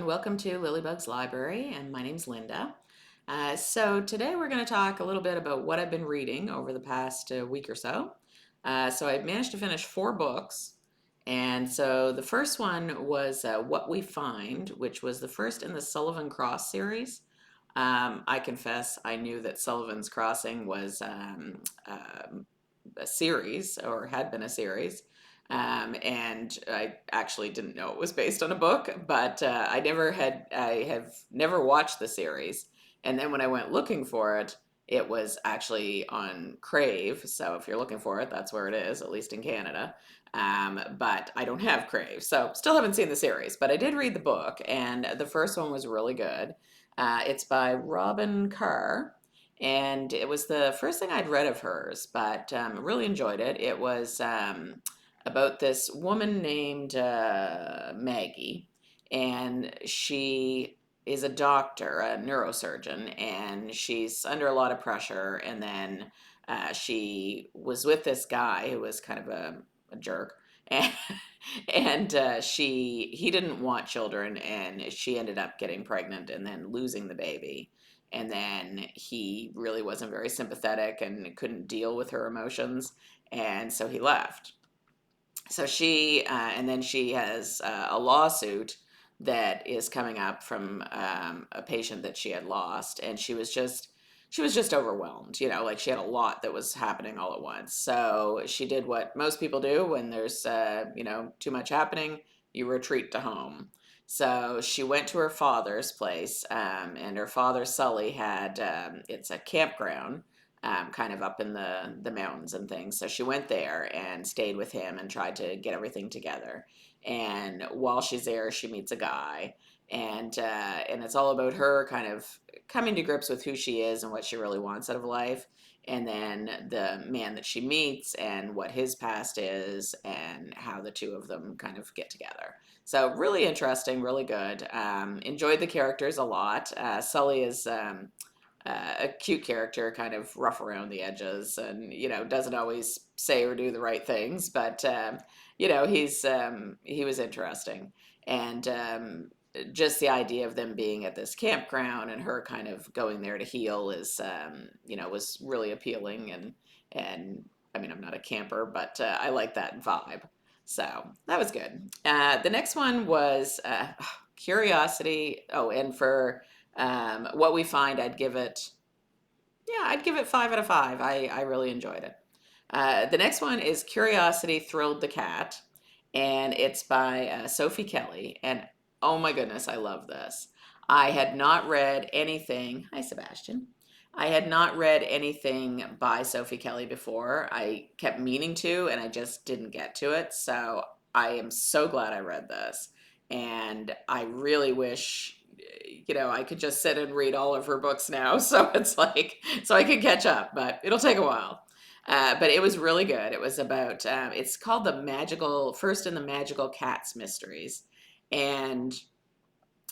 and welcome to Lilybug's Library, and my name's Linda. So today we're going to talk a little bit about what I've been reading over the past week or so. So I managed to finish 4 books, and so the first one was What We Find, which was the first in the Sullivan Cross series. I confess I knew that Sullivan's Crossing was a series or had been a series. And I actually didn't know it was based on a book, but I have never watched the series. And then when I went looking for it, it was actually on Crave. So if you're looking for it, that's where it is, at least in Canada. But I don't have Crave, so still haven't seen the series. But I did read the book, and the first one was really good. It's by Robin Carr, and it was the first thing I'd read of hers, but really enjoyed it. It was about this woman named Maggie, and she is a doctor, a neurosurgeon, and she's under a lot of pressure. And then she was with this guy who was kind of a jerk, and he didn't want children, and she ended up getting pregnant and then losing the baby. And then he really wasn't very sympathetic and couldn't deal with her emotions, and so he left. And then she has a lawsuit that is coming up from a patient that she had lost, and she was just overwhelmed. Like she had a lot that was happening all at once. So she did what most people do when there's too much happening. You retreat to home. So she went to her father's place, and her father Sully had it's a campground kind of up in the mountains and things. So she went there and stayed with him and tried to get everything together. And while she's there, she meets a guy, and it's all about her kind of coming to grips with who she is and what she really wants out of life. And then the man that she meets and what his past is and how the two of them kind of get together. So really interesting, really good. Enjoyed the characters a lot. Sully is a cute character, kind of rough around the edges, and doesn't always say or do the right things, but he was interesting, and just the idea of them being at this campground and her kind of going there to heal is was really appealing, and I mean, I'm not a camper, but I like that vibe. So that was good. The next one was Curiosity. Oh, and for What We Find, I'd give it 5 out of 5. I really enjoyed it. The next one is Curiosity Thrilled the Cat, and it's by Sophie Kelly. And oh my goodness, I love this. I had not read anything. Hi, Sebastian. I had not read anything by Sophie Kelly before. I kept meaning to, and I just didn't get to it. So I am so glad I read this. And I really wish I could just sit and read all of her books now. So it's like, so I can catch up, but it'll take a while. But it was really good. It was about, it's called First in the Magical Cats Mysteries. And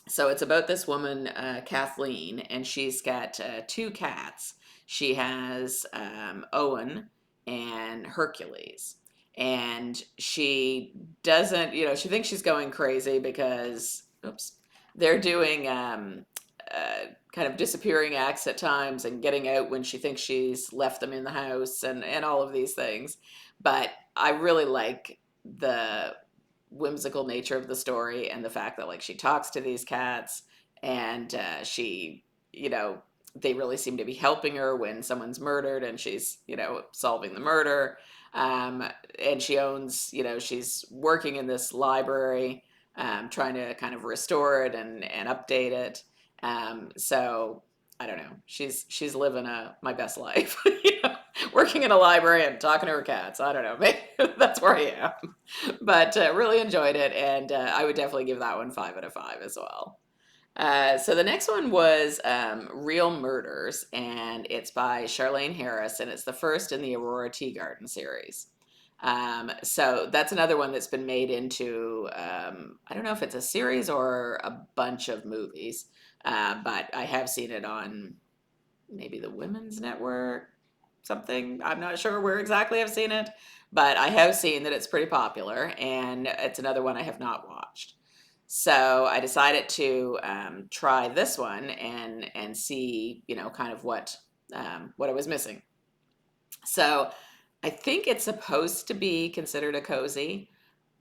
so it's about this woman, Kathleen, and she's got 2 cats. She has Owen and Hercules. And she doesn't, she thinks she's going crazy because, oops, they're doing kind of disappearing acts at times and getting out when she thinks she's left them in the house, and all of these things. But I really like the whimsical nature of the story and the fact that like she talks to these cats, and she, they really seem to be helping her when someone's murdered and she's, solving the murder. And she owns, she's working in this library, trying to kind of restore it and update it. So I don't know. She's living my best life, working in a library and talking to her cats. I don't know. Maybe that's where I am. But really enjoyed it, and I would definitely give that one 5 out of 5 as well. So the next one was Real Murders, and it's by Charlaine Harris, and it's the first in the Aurora Teagarden series. So that's another one that's been made into, I don't know if it's a series or a bunch of movies, but I have seen it on maybe the Women's Network, something. I'm not sure where exactly I've seen it, but I have seen that it's pretty popular, and it's another one I have not watched. So I decided to try this one and see, kind of what I was missing. So I think it's supposed to be considered a cozy.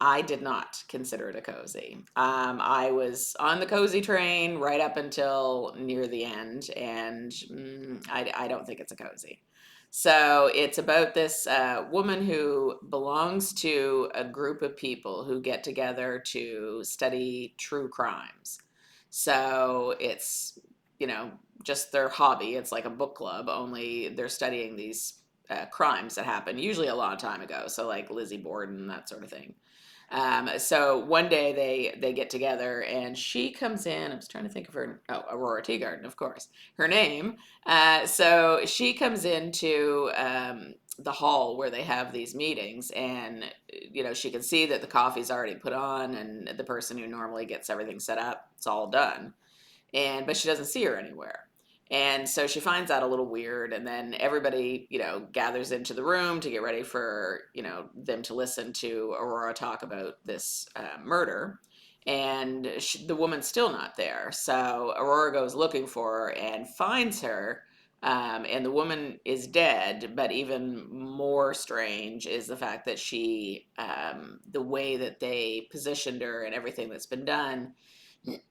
I did not consider it a cozy. I was on the cozy train right up until near the end, and I don't think it's a cozy. So it's about this woman who belongs to a group of people who get together to study true crimes. So it's, you know, just their hobby. It's like a book club, only they're studying these crimes that happened usually a long time ago. So like Lizzie Borden, that sort of thing. So one day they get together and she comes in. I'm just trying to think of her. Oh, Aurora Teagarden, of course, her name. So she comes into the hall where they have these meetings, and she can see that the coffee's already put on, and the person who normally gets everything set up, it's all done, but she doesn't see her anywhere. And so she finds that a little weird, and then everybody, gathers into the room to get ready for, them to listen to Aurora talk about this murder. And the woman's still not there. So Aurora goes looking for her and finds her. And the woman is dead, but even more strange is the fact that the way that they positioned her and everything that's been done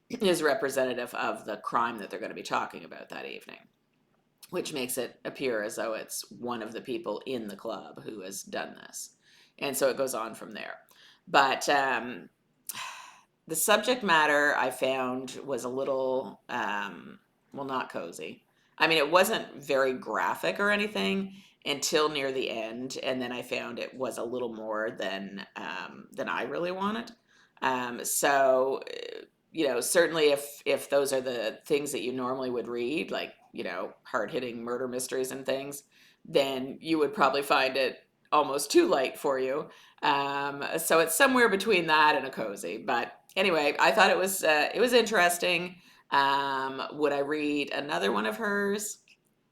is representative of the crime that they're going to be talking about that evening, which makes it appear as though it's one of the people in the club who has done this. And so it goes on from there. But the subject matter I found was a little, well, not cozy. I mean, it wasn't very graphic or anything until near the end, and then I found it was a little more than I really wanted. So certainly if those are the things that you normally would read, like, hard hitting murder mysteries and things, then you would probably find it almost too light for you. So it's somewhere between that and a cozy. But anyway, I thought it was interesting. Would I read another one of hers?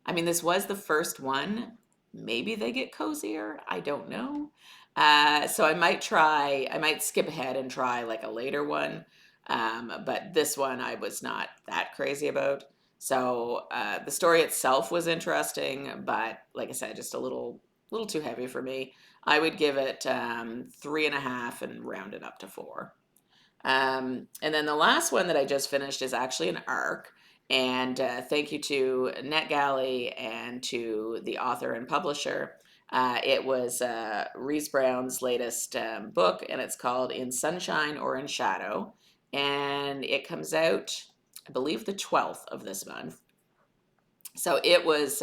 I mean, this was the first one. Maybe they get cozier. I don't know. So I might skip ahead and try like a later one. But this one I was not that crazy about. So the story itself was interesting, but like I said, just a little too heavy for me. I would give it 3.5 and round it up to 4. And then the last one that I just finished is actually an ARC. And thank you to NetGalley and to the author and publisher. It was Reese Brown's latest book, and it's called In Sunshine or in Shadow. And it comes out, I believe, the 12th of this month. So it was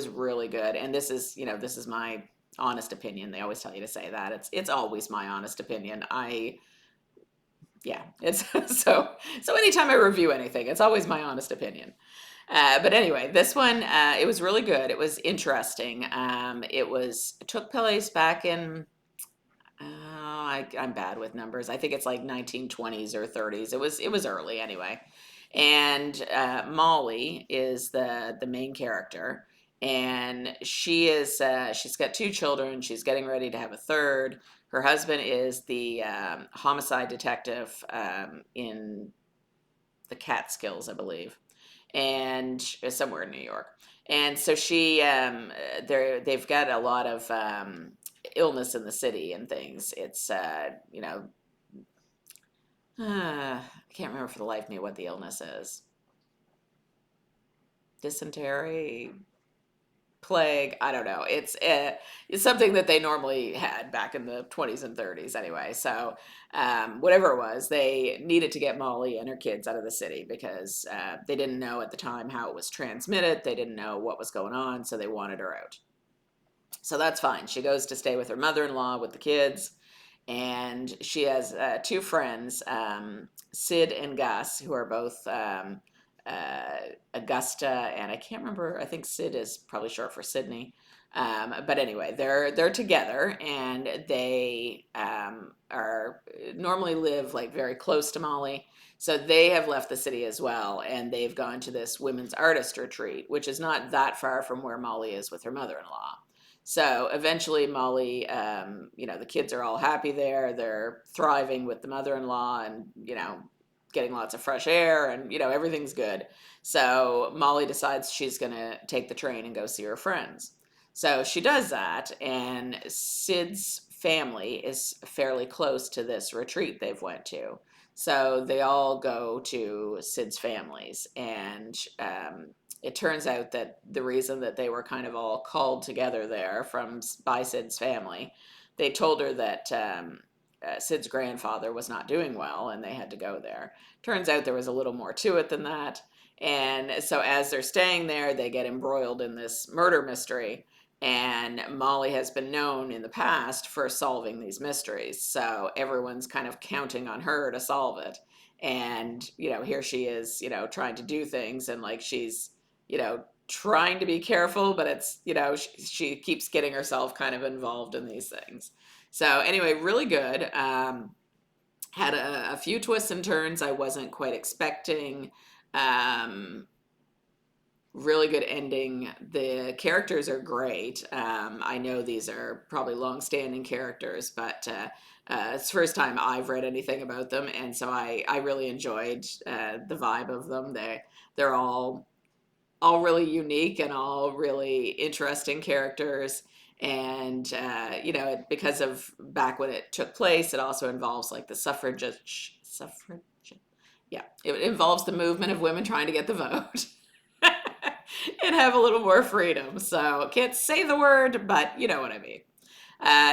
really good. And this is my honest opinion. They always tell you to say that. It's always my honest opinion. Yeah, it's so anytime I review anything, it's always my honest opinion. But anyway, this one, it was really good. It was interesting. It took place back in, I'm bad with numbers. I think it's like 1920s or 30s. It was early anyway. And Molly is the main character, and she's got 2 children. She's getting ready to have a third. Her husband is the homicide detective in the Catskills, I believe, and somewhere in New York. And so they've got a lot of illness in the city and things. It's I can't remember for the life of me what the illness is. Dysentery, plague. I don't know. It's something that they normally had back in the 20s and 30s anyway. So whatever it was, they needed to get Molly and her kids out of the city because they didn't know at the time how it was transmitted. They didn't know what was going on, so they wanted her out. So that's fine. She goes to stay with her mother-in-law with the kids, and she has 2 friends, Sid and Gus, who are both Augusta, and I can't remember. I think Sid is probably short for Sydney. But anyway, they're together, and they are normally live like very close to Molly. So they have left the city as well, and they've gone to this women's artist retreat, which is not that far from where Molly is with her mother-in-law. So eventually, Molly, the kids are all happy there. They're thriving with the mother-in-law, and getting lots of fresh air, and everything's good. So Molly decides she's gonna take the train and go see her friends. So she does that, and Sid's family is fairly close to this retreat they've went to. So they all go to Sid's families, and it turns out that the reason that they were kind of all called together there from by Sid's family, they told her that Sid's grandfather was not doing well, and they had to go there. Turns out there was a little more to it than that. And so as they're staying there, they get embroiled in this murder mystery. And Molly has been known in the past for solving these mysteries. So everyone's kind of counting on her to solve it. And, here she is, trying to do things, and like she's, trying to be careful, but it's, she keeps getting herself kind of involved in these things. So anyway, really good. Had a few twists and turns I wasn't quite expecting. Um, Really good ending. The characters are great. I know these are probably long-standing characters, but it's the first time I've read anything about them, and so I really enjoyed the vibe of them. They're all really unique and all really interesting characters. And because of back when it took place, it also involves like the suffrage. Yeah, it involves the movement of women trying to get the vote. And have a little more freedom. So can't say the word, but you know what I mean.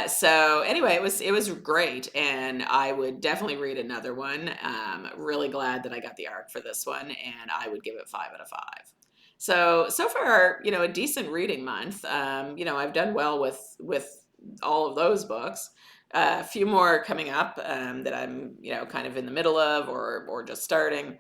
So anyway, it was great, and I would definitely read another one. Really glad that I got the arc for this one, and I would give it 5 out of 5. So far, a decent reading month. I've done well with all of those books. A few more coming up that I'm kind of in the middle of, or just starting.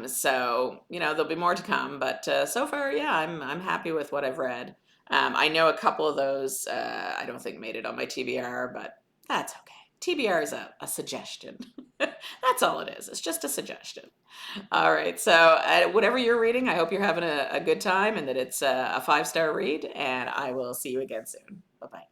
So there'll be more to come, but so far, yeah, I'm happy with what I've read. I know a couple of those I don't think made it on my TBR, but that's okay. TBR is a suggestion. That's all it is. It's just a suggestion. All right. So, whatever you're reading, I hope you're having a good time, and that it's a 5-star read. And I will see you again soon. Bye bye.